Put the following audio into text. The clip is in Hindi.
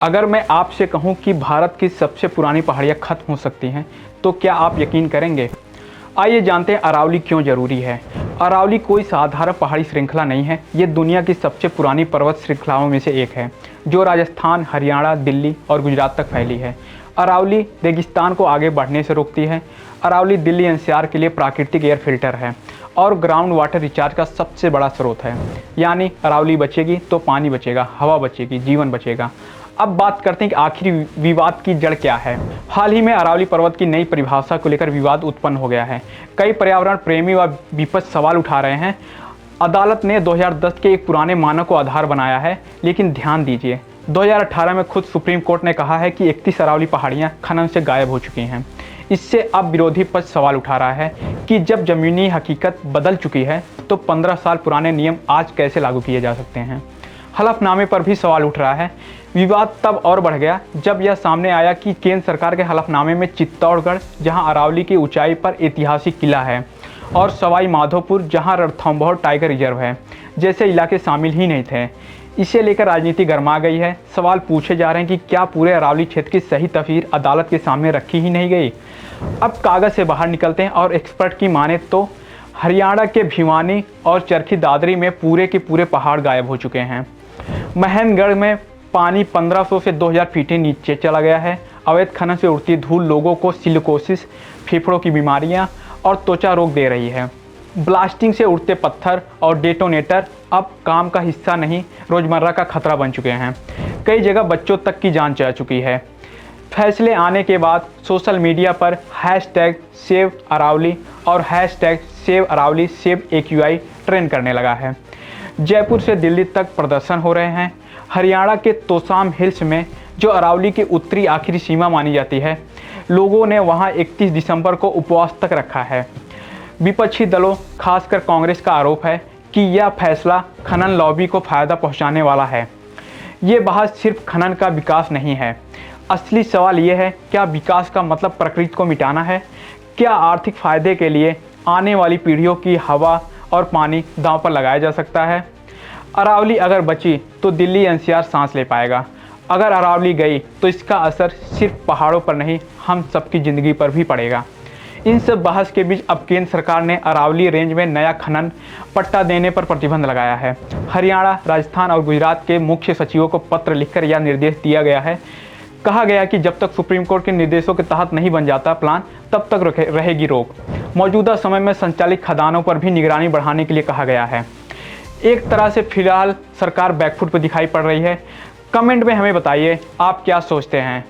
अगर मैं आपसे कहूं कि भारत की सबसे पुरानी पहाड़ियां खत्म हो सकती हैं, तो क्या आप यकीन करेंगे? आइए जानते हैं अरावली क्यों ज़रूरी है। अरावली कोई साधारण पहाड़ी श्रृंखला नहीं है, ये दुनिया की सबसे पुरानी पर्वत श्रृंखलाओं में से एक है, जो राजस्थान, हरियाणा, दिल्ली और गुजरात तक फैली है। अरावली रेगिस्तान को आगे बढ़ने से रोकती है। अरावली दिल्ली एनसीआर के लिए प्राकृतिक एयर फिल्टर है और ग्राउंड वाटर रिचार्ज का सबसे बड़ा स्रोत है। यानी अरावली बचेगी तो पानी बचेगा, हवा बचेगी, जीवन बचेगा। अब बात करते हैं कि आखिर विवाद की जड़ क्या है। हाल ही में अरावली पर्वत की नई परिभाषा को लेकर विवाद उत्पन्न हो गया है। कई पर्यावरण प्रेमी व विपक्ष सवाल उठा रहे हैं। अदालत ने 2010 के एक पुराने मानक को आधार बनाया है, लेकिन ध्यान दीजिए 2018 में खुद सुप्रीम कोर्ट ने कहा है कि 31 अरावली पहाड़ियाँ खनन से गायब हो चुकी हैं। इससे अब विरोधी पक्ष सवाल उठा रहा है कि जब ज़मीनी हकीकत बदल चुकी है तो 15 साल पुराने नियम आज कैसे लागू किए जा सकते हैं। हलफनामे पर भी सवाल उठ रहा है। विवाद तब और बढ़ गया जब यह सामने आया कि केंद्र सरकार के हलफनामे में चित्तौड़गढ़, जहां अरावली की ऊंचाई पर ऐतिहासिक किला है, और सवाई माधोपुर, जहां रणथंभौर टाइगर रिजर्व है, जैसे इलाके शामिल ही नहीं थे। इसे लेकर राजनीति गर्मा गई है। सवाल पूछे जा रहे हैं कि क्या पूरे अरावली क्षेत्र की सही तस्वीर अदालत के सामने रखी ही नहीं गई। अब कागज़ से बाहर निकलते हैं और एक्सपर्ट की माने तो हरियाणा के भिवानी और चरखी दादरी में पूरे के पूरे पहाड़ गायब हो चुके हैं। महेंद्रगढ़ में पानी 1500 से 2000 फीट नीचे चला गया है। अवैध खनन से उड़ती धूल लोगों को सिलिकोसिस, फेफड़ों की बीमारियां और त्वचा रोग दे रही है। ब्लास्टिंग से उड़ते पत्थर और डेटोनेटर अब काम का हिस्सा नहीं, रोज़मर्रा का खतरा बन चुके हैं। कई जगह बच्चों तक की जान जा चुकी है। फैसले आने के बाद सोशल मीडिया पर #सेव अरावली और #save Aravalli save AQI trend करने लगा है। जयपुर से दिल्ली तक प्रदर्शन हो रहे हैं। हरियाणा के तोसाम हिल्स में, जो अरावली की उत्तरी आखिरी सीमा मानी जाती है, लोगों ने वहां 31 दिसंबर को उपवास तक रखा है। विपक्षी दलों, खासकर कांग्रेस का आरोप है कि यह फैसला खनन लॉबी को फ़ायदा पहुंचाने वाला है। ये बहस सिर्फ खनन का विकास नहीं है। असली सवाल ये है, क्या विकास का मतलब प्रकृति को मिटाना है? क्या आर्थिक फ़ायदे के लिए आने वाली पीढ़ियों की हवा और पानी दांव पर लगाया जा सकता है? अरावली अगर बची तो दिल्ली एनसीआर सांस ले पाएगा। अगर अरावली गई तो इसका असर सिर्फ पहाड़ों पर नहीं, हम सबकी ज़िंदगी पर भी पड़ेगा। इन सब बहस के बीच अब केंद्र सरकार ने अरावली रेंज में नया खनन पट्टा देने पर प्रतिबंध लगाया है। हरियाणा, राजस्थान और गुजरात के मुख्य सचिवों को पत्र लिखकर यह निर्देश दिया गया है। कहा गया कि जब तक सुप्रीम कोर्ट के निर्देशों के तहत नहीं बन जाता प्लान, तब तक रहेगी रोक। मौजूदा समय में संचालित खदानों पर भी निगरानी बढ़ाने के लिए कहा गया है। एक तरह से फिलहाल सरकार बैकफुट पर दिखाई पड़ रही है। कमेंट में हमें बताइए आप क्या सोचते हैं।